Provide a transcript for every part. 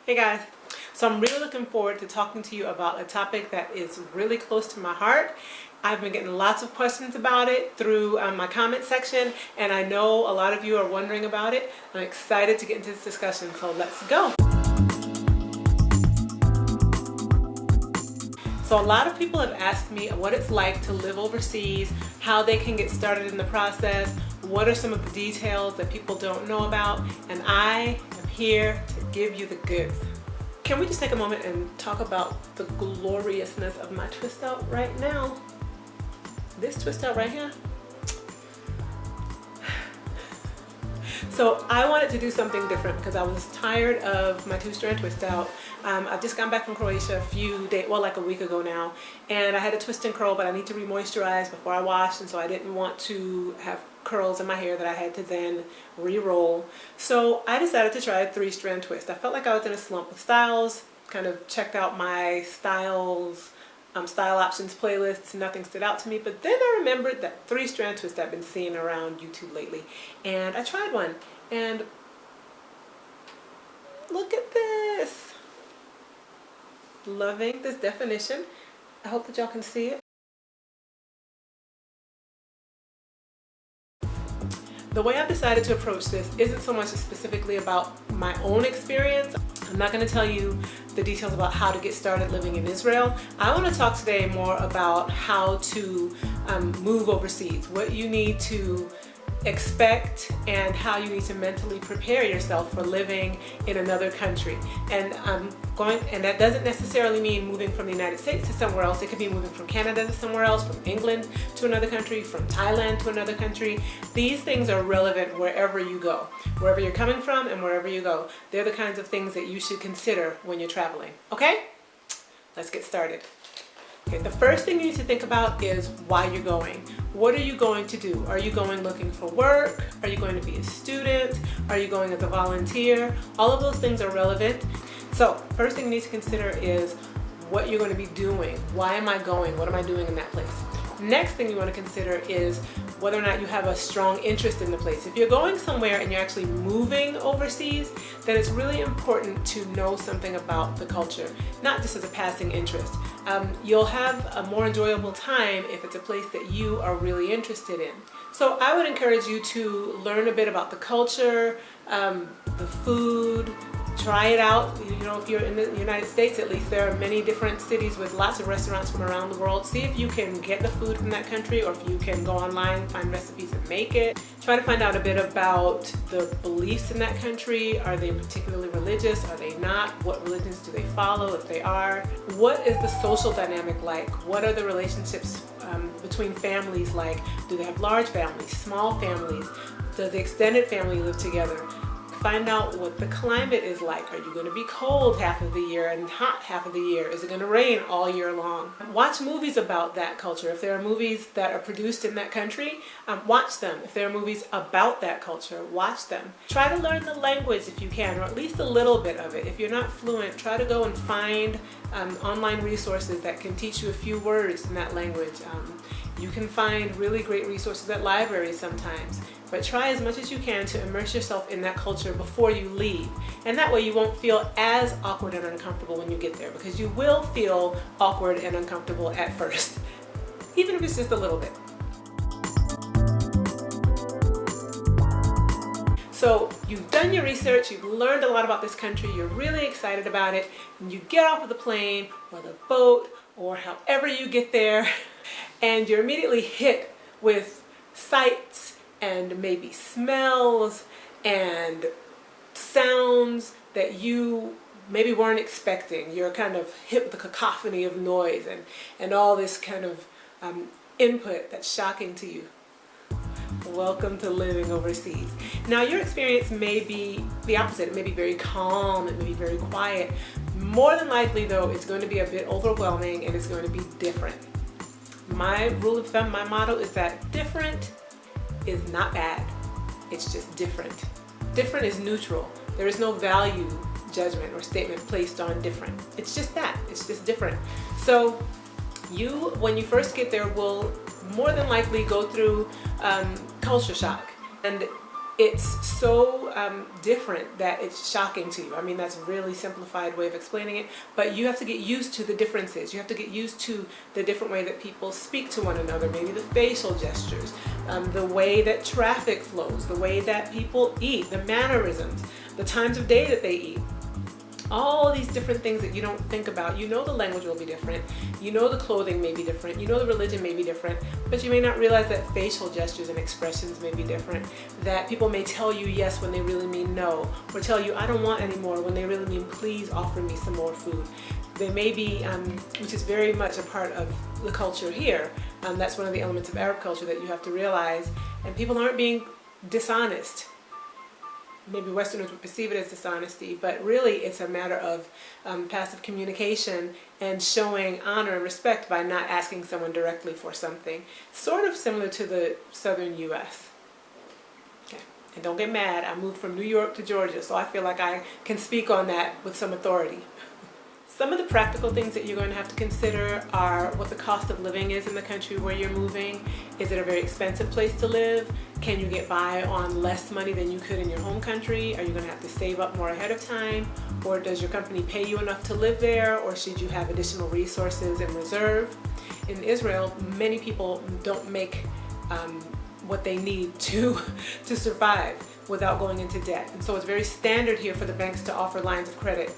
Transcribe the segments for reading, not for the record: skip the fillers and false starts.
Hey guys, so I'm really looking forward to talking to you about a topic that is really close to my heart. I've been getting lots of questions about it through my comment section, and I know a lot of you are wondering about it. I'm excited to get into this discussion, so let's go. So a lot of people have asked me what it's like to live overseas, how they can get started in the process, what are some of the details that people don't know about, and I am here to give you the goods. Can we just take a moment and talk about the gloriousness of my twist out right now? This twist out right here. So I wanted to do something different because I was tired of my two-strand twist out. I've just gotten back from Croatia a few days, well, like a week ago now, and I had a twist and curl, but I need to re-moisturize before I wash, and so I didn't want to have curls in my hair that I had to then re-roll. So I decided to try a three-strand twist. I felt like I was in a slump with styles, kind of checked out my styles, style options playlists, nothing stood out to me, but then I remembered that three-strand twist I've been seeing around YouTube lately, and I tried one, and look at this. Loving this definition. I hope that y'all can see it. The way I've decided to approach this isn't so much specifically about my own experience. I'm not going to tell you the details about how to get started living in Israel. I want to talk today more about how to move overseas, what you need to expect and how you need to mentally prepare yourself for living in another country. And that doesn't necessarily mean moving from the United States to somewhere else. It could be moving from Canada to somewhere else, from England to another country, from Thailand to another country. These things are relevant wherever you go, wherever you're coming from and wherever you go. They're the kinds of things that you should consider when you're traveling. Okay? Let's get started. Okay, the first thing you need to think about is why you're going. What are you going to do? Are you going looking for work? Are you going to be a student? Are you going as a volunteer? All of those things are relevant. So first thing you need to consider is what you're going to be doing. Why am I going? What am I doing in that place? Next thing you want to consider is whether or not you have a strong interest in the place. If you're going somewhere and you're actually moving overseas, then it's really important to know something about the culture, not just as a passing interest. You'll have a more enjoyable time if it's a place that you are really interested in. So I would encourage you to learn a bit about the culture, the food, try it out. You know, if you're in the United States, at least, there are many different cities with lots of restaurants from around the world. See if you can get the food from that country, or if you can go online, find recipes and make it. Try to find out a bit about the beliefs in that country. Are they particularly religious? Are they not? What religions do they follow, if they are? What is the social dynamic like? What are the relationships between families like? Do they have large families, small families? Does the extended family live together? Find out what the climate is like. Are you going to be cold half of the year and hot half of the year? Is it going to rain all year long? Watch movies about that culture. If there are movies that are produced in that country, watch them. If there are movies about that culture, watch them. Try to learn the language if you can, or at least a little bit of it. If you're not fluent, try to go and find online resources that can teach you a few words in that language. You can find really great resources at libraries sometimes, but try as much as you can to immerse yourself in that culture before you leave. And that way you won't feel as awkward and uncomfortable when you get there, because you will feel awkward and uncomfortable at first, even if it's just a little bit. So you've done your research, you've learned a lot about this country, you're really excited about it, and you get off of the plane or the boat or however you get there, and you're immediately hit with sights and maybe smells and sounds that you maybe weren't expecting. You're kind of hit with the cacophony of noise and all this kind of input that's shocking to you. Welcome to living overseas. Now your experience may be the opposite. It may be very calm, it may be very quiet. More than likely though, it's going to be a bit overwhelming and it's going to be different. My rule of thumb, my motto is that different is not bad. It's just different. Different is neutral. There is no value judgment or statement placed on different. It's just that. It's just different. So you, when you first get there, will more than likely go through culture shock. And it's so different that it's shocking to you. I mean, that's a really simplified way of explaining it, but you have to get used to the differences. You have to get used to the different way that people speak to one another, maybe the facial gestures, the way that traffic flows, the way that people eat, the mannerisms, the times of day that they eat. All these different things that you don't think about. You know the language will be different, you know the clothing may be different, you know the religion may be different, but you may not realize that facial gestures and expressions may be different, that people may tell you yes when they really mean no, or tell you I don't want any more when they really mean please offer me some more food. They may be, which is very much a part of the culture here, that's one of the elements of Arab culture that you have to realize, and people aren't being dishonest. Maybe Westerners would perceive it as dishonesty, but really it's a matter of passive communication and showing honor and respect by not asking someone directly for something. Sort of similar to the southern U.S. Okay. And don't get mad, I moved from New York to Georgia, so I feel like I can speak on that with some authority. Some of the practical things that you're going to have to consider are what the cost of living is in the country where you're moving. Is it a very expensive place to live? Can you get by on less money than you could in your home country? Are you going to have to save up more ahead of time? Or does your company pay you enough to live there? Or should you have additional resources in reserve? In Israel, many people don't make what they need to survive without going into debt. And so it's very standard here for the banks to offer lines of credit.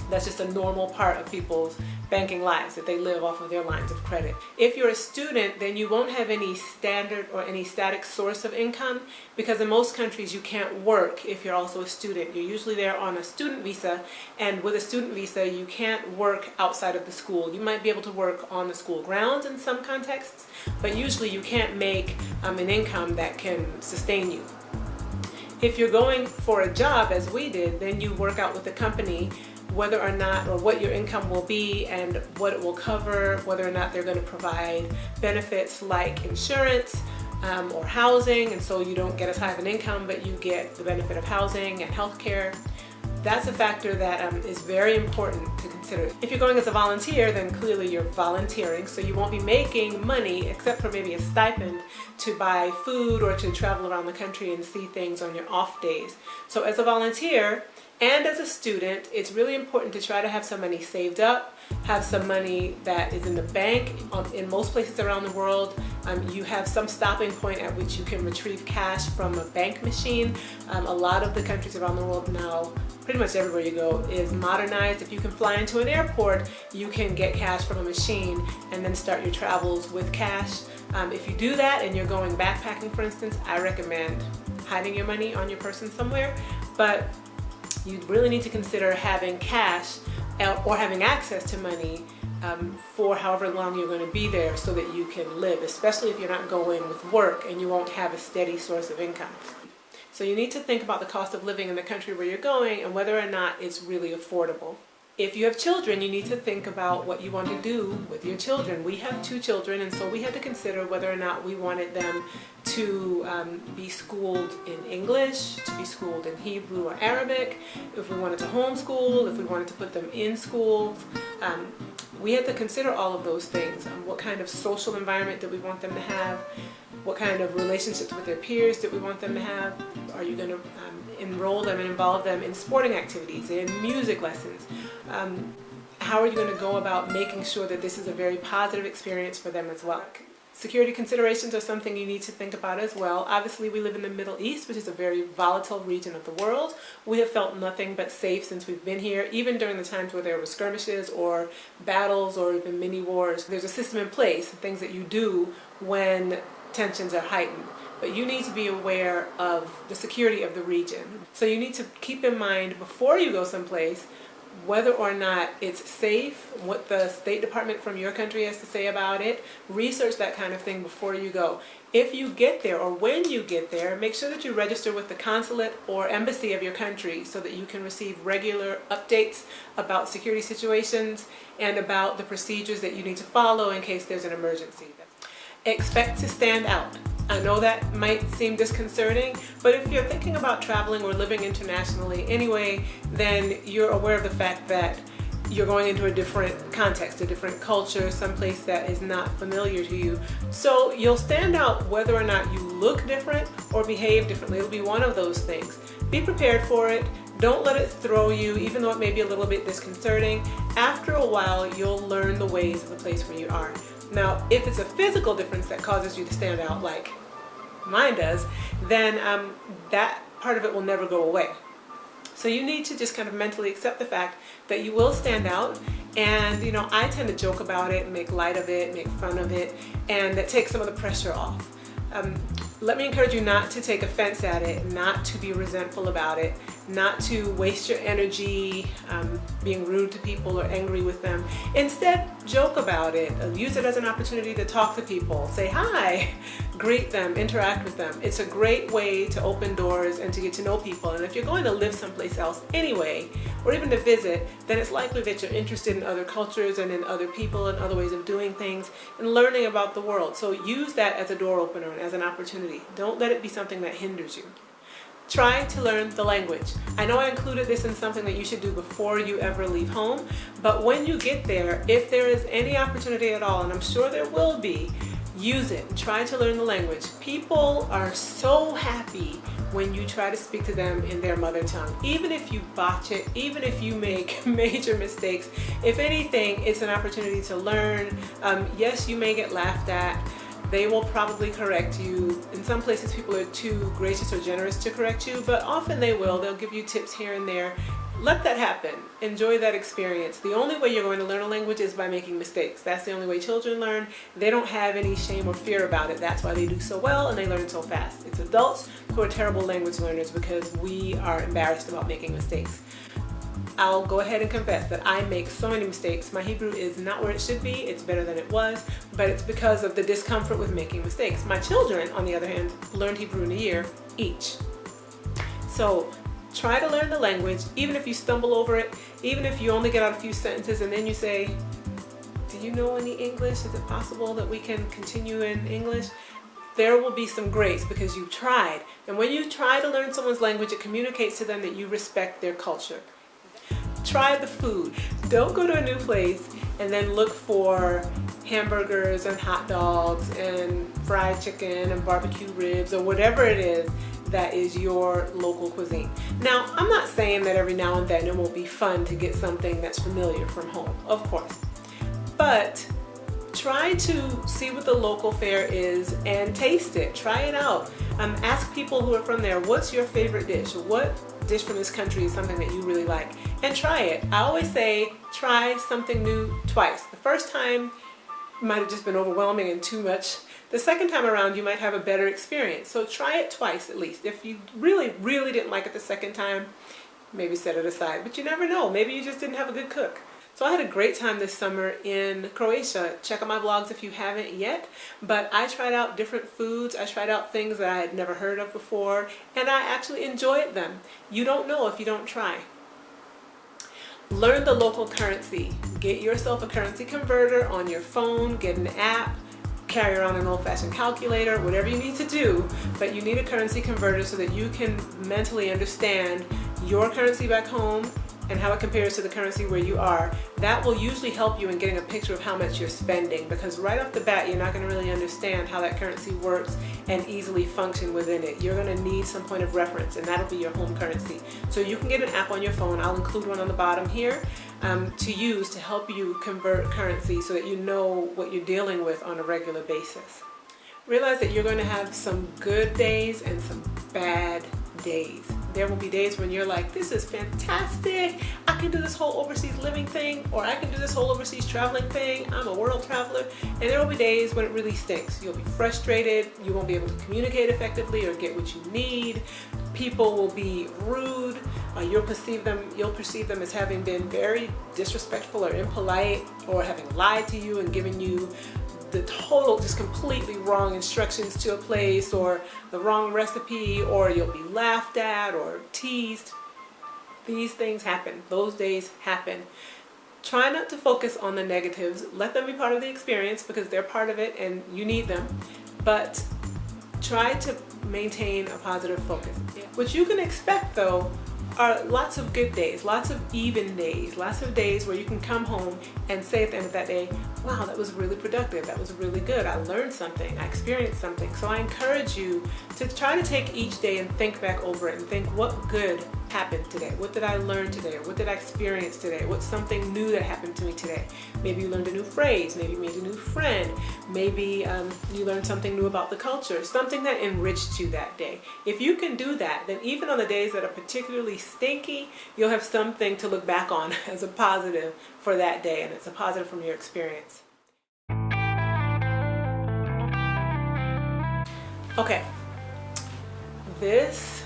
That's just a normal part of people's banking lives, that they live off of their lines of credit. If you're a student, then you won't have any standard or any static source of income, because in most countries you can't work if you're also a student. You're usually there on a student visa, and with a student visa you can't work outside of the school. You might be able to work on the school grounds in some contexts, but usually you can't make an income that can sustain you. If you're going for a job, as we did, then you work out with the company whether or not, or what your income will be and what it will cover, whether or not they're going to provide benefits like insurance or housing, and so you don't get as high of an income, but you get the benefit of housing and health care. That's a factor that is very important to consider. If you're going as a volunteer, then clearly you're volunteering, so you won't be making money except for maybe a stipend to buy food or to travel around the country and see things on your off days. So as a volunteer, and as a student, it's really important to try to have some money saved up, have some money that is in the bank. In most places around the world, you have some stopping point at which you can retrieve cash from a bank machine. A lot of the countries around the world now, pretty much everywhere you go, is modernized. If you can fly into an airport, you can get cash from a machine and then start your travels with cash. If you do that and you're going backpacking, for instance, I recommend hiding your money on your person somewhere, but you really need to consider having cash or having access to money for however long you're going to be there so that you can live, especially if you're not going with work and you won't have a steady source of income. So you need to think about the cost of living in the country where you're going and whether or not it's really affordable. If you have children, you need to think about what you want to do with your children. We have 2 children, and so we had to consider whether or not we wanted them to be schooled in English, to be schooled in Hebrew or Arabic, if we wanted to homeschool, if we wanted to put them in schools. We had to consider all of those things. What kind of social environment did we want them to have? What kind of relationships with their peers did we want them to have? Are you going to enroll them and involve them in sporting activities, in music lessons? How are you going to go about making sure that this is a very positive experience for them as well? Security considerations are something you need to think about as well. Obviously, we live in the Middle East, which is a very volatile region of the world. We have felt nothing but safe since we've been here, even during the times where there were skirmishes or battles or even mini wars. There's a system in place, things that you do when tensions are heightened. But you need to be aware of the security of the region. So you need to keep in mind before you go someplace whether or not it's safe, what the State Department from your country has to say about it. Research that kind of thing before you go. If you get there or when you get there, make sure that you register with the consulate or embassy of your country so that you can receive regular updates about security situations and about the procedures that you need to follow in case there's an emergency. Expect to stand out. I know that might seem disconcerting, but if you're thinking about traveling or living internationally anyway, then you're aware of the fact that you're going into a different context, a different culture, someplace that is not familiar to you. So you'll stand out whether or not you look different or behave differently. It'll be one of those things. Be prepared for it. Don't let it throw you, even though it may be a little bit disconcerting. After a while, you'll learn the ways of the place where you are. Now, if it's a physical difference that causes you to stand out like mine does, then that part of it will never go away. So you need to just kind of mentally accept the fact that you will stand out. And you know, I tend to joke about it, make light of it, make fun of it, and that takes some of the pressure off. Let me encourage you not to take offense at it, not to be resentful about it, not to waste your energy being rude to people or angry with them. Instead, joke about it. Use it as an opportunity to talk to people. Say hi, greet them, interact with them. It's a great way to open doors and to get to know people. And if you're going to live someplace else anyway, or even to visit, then it's likely that you're interested in other cultures and in other people and other ways of doing things and learning about the world. So use that as a door opener and as an opportunity. Don't let it be something that hinders you. Try to learn the language. I know I included this in something that you should do before you ever leave home, but when you get there, if there is any opportunity at all, and I'm sure there will be, use it. Try to learn the language. People are so happy when you try to speak to them in their mother tongue. Even if you botch it, even if you make major mistakes, if anything, it's an opportunity to learn. Yes, you may get laughed at. They will probably correct you. In some places, people are too gracious or generous to correct you, but often they will. They'll give you tips here and there. Let that happen. Enjoy that experience. The only way you're going to learn a language is by making mistakes. That's the only way children learn. They don't have any shame or fear about it. That's why they do so well and they learn so fast. It's adults who are terrible language learners because we are embarrassed about making mistakes. I'll go ahead and confess that I make so many mistakes. My Hebrew is not where it should be. It's better than it was, but it's because of the discomfort with making mistakes. My children, on the other hand, learned Hebrew in a year each. So try to learn the language, even if you stumble over it, even if you only get out a few sentences and then you say, do you know any English? Is it possible that we can continue in English? There will be some grace because you tried. And when you try to learn someone's language, it communicates to them that you respect their culture. Try the food. Don't go to a new place and then look for hamburgers and hot dogs and fried chicken and barbecue ribs or whatever it is that is your local cuisine. Now, I'm not saying that every now and then it won't be fun to get something that's familiar from home, of course. But try to see what the local fare is and taste it. Try it out. Ask people who are from there, what's your favorite dish? What dish from this country is something that you really like? And try it. I always say, try something new twice. The first time might have just been overwhelming and too much. The second time around, you might have a better experience. So try it twice at least. If you really, really didn't like it the second time, maybe set it aside. But you never know. Maybe you just didn't have a good cook. So I had a great time this summer in Croatia. Check out my vlogs if you haven't yet. But I tried out different foods. I tried out things that I had never heard of before. And I actually enjoyed them. You don't know if you don't try. Learn the local currency. Get yourself a currency converter on your phone. Get an app. Carry around an old-fashioned calculator. Whatever you need to do. But you need a currency converter so that you can mentally understand your currency back home and how it compares to the currency where you are. That will usually help you in getting a picture of how much you're spending, because right off the bat you're not going to really understand how that currency works and easily function within it. You're going to need some point of reference, and that'll be your home currency. So you can get an app on your phone. I'll include one on the bottom here to use to help you convert currency so that you know what you're dealing with on a regular basis. Realize that you're going to have some good days and some bad days. There will be days when you're like, this is fantastic. I can do this whole overseas living thing, or I can do this whole overseas traveling thing. I'm a world traveler. And there will be days when it really stinks. You'll be frustrated. You won't be able to communicate effectively or get what you need. People will be rude. You'll perceive them as having been very disrespectful or impolite, or having lied to you and given you the total, just completely wrong instructions to a place, or the wrong recipe, or you'll be laughed at or teased. These things happen. Those days happen. Try not to focus on the negatives. Let them be part of the experience because they're part of it and you need them. But try to maintain a positive focus. What you can expect though are lots of good days, lots of even days, lots of days where you can come home and say at the end of that day, wow, that was really productive, that was really good, I learned something, I experienced something. So I encourage you to try to take each day and think back over it and think, what good happened today? What did I learn today? Or what did I experience today? What's something new that happened to me today? Maybe you learned a new phrase, maybe you made a new friend, maybe you learned something new about the culture, something that enriched you that day. If you can do that, then even on the days that are particularly stinky, you'll have something to look back on as a positive for that day, and it's a positive from your experience. Okay, this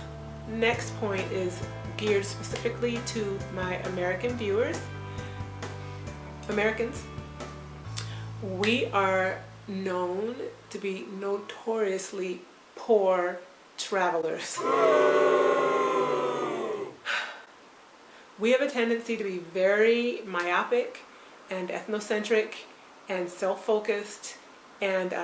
next point is geared specifically to my American viewers. Americans, we are known to be notoriously poor travelers. We have a tendency to be very myopic and ethnocentric and self-focused and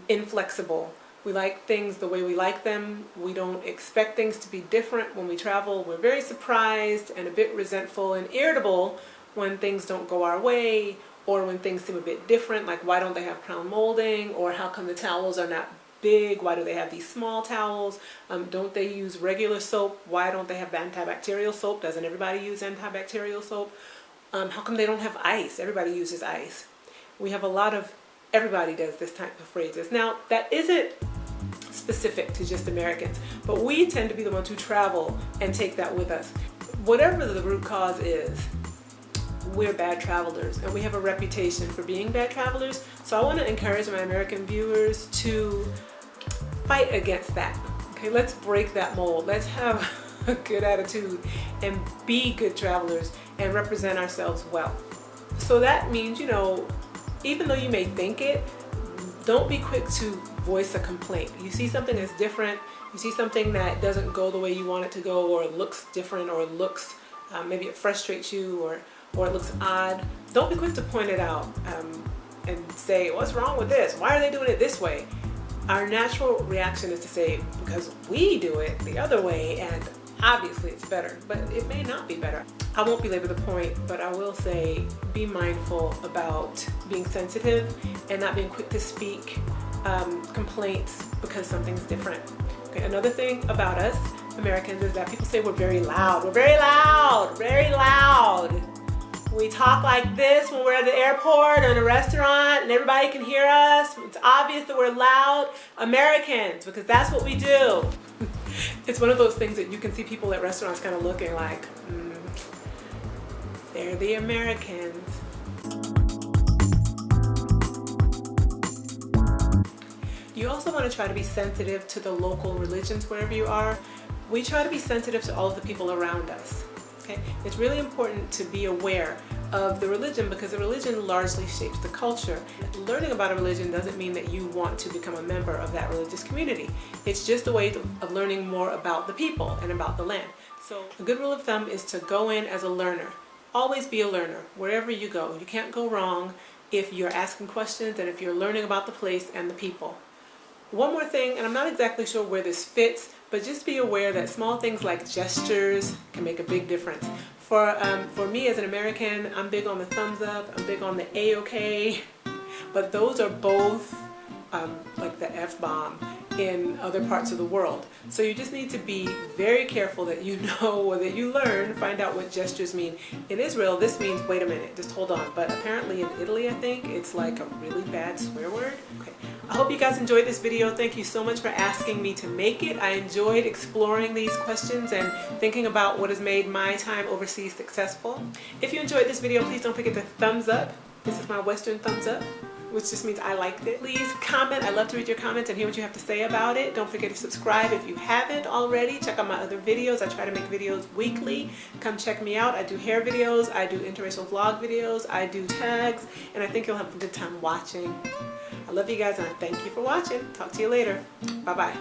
inflexible. We like things the way we like them. We don't expect things to be different when we travel. We're very surprised and a bit resentful and irritable when things don't go our way, or when things seem a bit different, like why don't they have crown molding, or how come the towels are not big, why do they have these small towels, don't they use regular soap, why don't they have antibacterial soap, doesn't everybody use antibacterial soap, how come they don't have ice, everybody uses ice. We have a lot of everybody does this type of phrases. Now that isn't specific to just Americans, but we tend to be the ones who travel and take that with us. Whatever the root cause is, we're bad travelers, and we have a reputation for being bad travelers. So I want to encourage my American viewers to fight against that. Okay, let's break that mold. Let's have a good attitude and be good travelers and represent ourselves well. So that means, you know, even though you may think it, don't be quick to voice a complaint. You see something that's different, you see something that doesn't go the way you want it to go, or looks different, or looks, maybe it frustrates you, or it looks odd. Don't be quick to point it out and say, what's wrong with this? Why are they doing it this way? Our natural reaction is to say, because we do it the other way, and obviously it's better, but it may not be better. I won't belabor the point, but I will say be mindful about being sensitive and not being quick to speak complaints because something's different. Okay, another thing about us Americans is that people say we're very loud. We're very loud, very loud. We talk like this when we're at the airport or in a restaurant and everybody can hear us. It's obvious that we're loud Americans, because that's what we do. It's one of those things that you can see people at restaurants kind of looking like, they're the Americans. You also want to try to be sensitive to the local religions wherever you are. We try to be sensitive to all of the people around us. Okay? It's really important to be aware of the religion, because the religion largely shapes the culture. Learning about a religion doesn't mean that you want to become a member of that religious community. It's just a way of learning more about the people and about the land. So a good rule of thumb is to go in as a learner. Always be a learner wherever you go. You can't go wrong if you're asking questions and if you're learning about the place and the people. One more thing, and I'm not exactly sure where this fits, but just be aware that small things like gestures can make a big difference. For me as an American, I'm big on the thumbs up, I'm big on the A-OK, but those are both like the F-bomb in other parts of the world. So you just need to be very careful that you know, or that you learn, find out what gestures mean. In Israel, this means, wait a minute, just hold on. But apparently in Italy, I think, it's like a really bad swear word. Okay. I hope you guys enjoyed this video. Thank you so much for asking me to make it. I enjoyed exploring these questions and thinking about what has made my time overseas successful. If you enjoyed this video, please don't forget to thumbs up. This is my Western thumbs up, which just means I liked it. Please comment. I love to read your comments and hear what you have to say about it. Don't forget to subscribe if you haven't already. Check out my other videos. I try to make videos weekly. Come check me out. I do hair videos. I do interracial vlog videos. I do tags. And I think you'll have a good time watching. I love you guys and I thank you for watching. Talk to you later. Bye-bye.